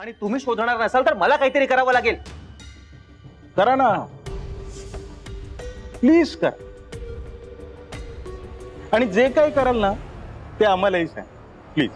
आणि तुम्ही शोधणार नसाल तर मला काहीतरी करावं लागेल. करा ना, प्लीज करा. आणि जे काही कराल ना ते आम्हालाही सांग प्लीज.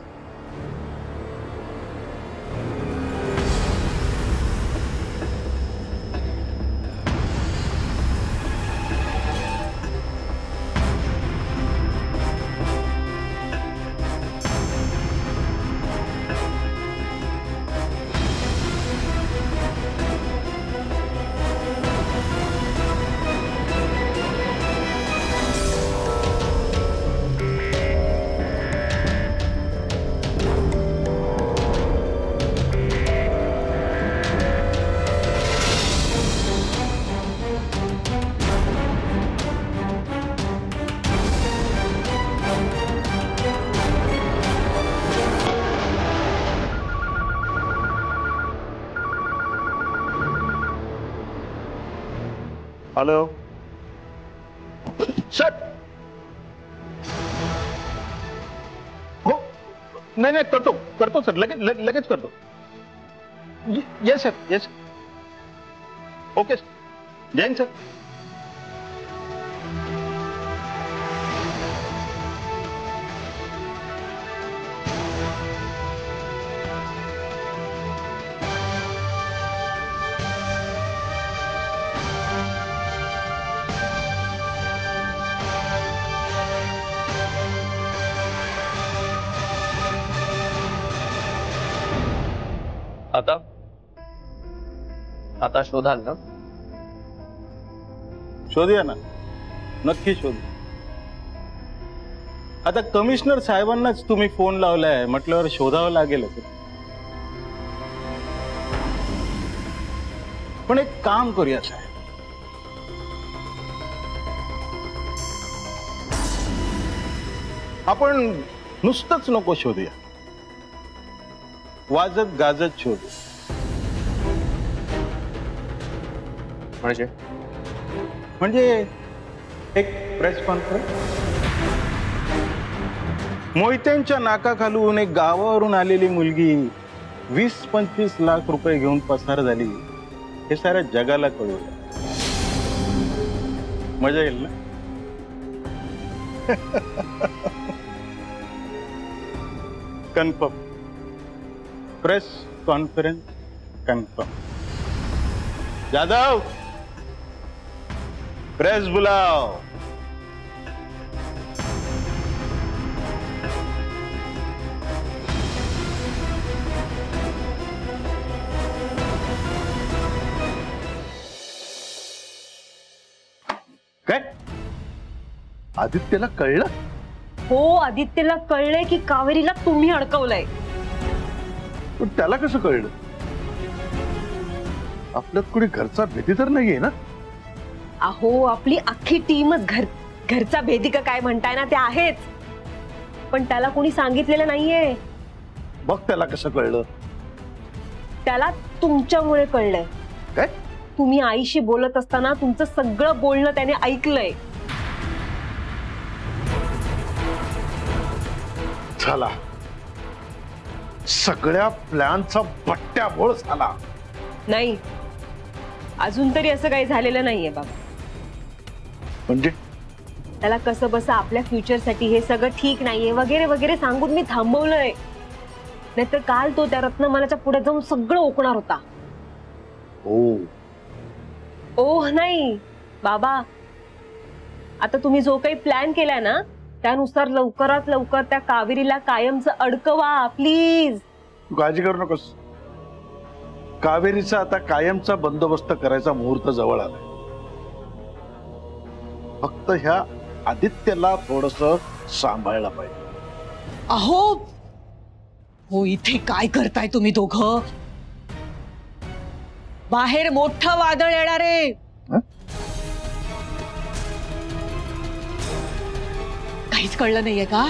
Hello sir. हो नाही नाही करतो सर, लगेच करतो. Yes sir, yes. Okay Jain sir. आता शोधाल ना? शोधूया ना, नक्की शोधू. आता कमिशनर साहेबांनाच तुम्ही फोन लावलाय म्हटल्यावर शोधावं लागेलच. पण एक काम करूया साहेब, आपण नुसतंच नको शोधूया, वाजत गाजत शोधू. म्हणजे एक प्रेस कॉन्फरन्स, मोहित्यांच्या नाकाखालून एक गावावरून आलेली मुलगी 20-25 लाख रुपये घेऊन पसार झाली हे साऱ्या जगाला कळू. मजा येईल ना? Confirm, press conference confirm. Yadav, press बुलाओ. काय आदित्यला कळलं? हो, आदित्यला कळलंय की कावेरीला तुम्ही अडकवलंय. पण त्याला कसं कळलं? आपल्यात कुणी घरचा भेदी तर नाहीये ना? अहो, आपली अख्खी टीमच घरचा भेदी का काय म्हणताय ना, ते आहेच. पण त्याला कोणी सांगितलेलं नाहीये. बघ त्याला कसं कळलं? त्याला तुमच्यामुळे कळलंय. काय? तुम्ही आईशी बोलत असताना तुमचं सगळं बोलणं त्याने ऐकलंय. झाला, सगळ्या प्लॅनचा बट्ट्याबोळ झाला. नाही, अजून तरी असं काही झालेलं नाहीये बाबा. म्हणजे त्याला कसं बस आपल्या फ्युचरसाठी हे सगळं ठीक नाहीये वगैरे वगैरे सांगून मी थांबवलंय. नाहीतर काल तो त्या रत्नमालाच्या पुढे जाऊन सगळं ओकणार होता. ओह नाही बाबा, आता तुम्ही जो काही प्लॅन केलाय ना त्यानुसार लवकरात लवकर त्या कावेरीला कायमचं अडकवा प्लीज. तू काळजी करू नकोस. कावेरीचा आता कायमचा बंदोबस्त करायचा मुहूर्त जवळ आलाय. फक्त ह्या आदित्यला थोडंसं सांभाळलं पाहिजे. अहो हो, इथे काय करताय तुम्ही दोघं? बाहेर मोठं वादळ येणार आहे. काहीच कळलं नाहीये का?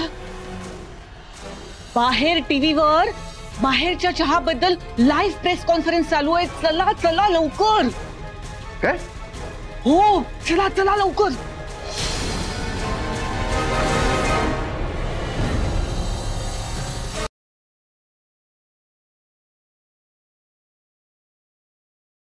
बाहेर टीव्हीवर बाहेरच्या चहाबद्दल लाईव्ह प्रेस कॉन्फरन्स चालू आहे. चला चला लवकर. काय? हो चला चला लवकर.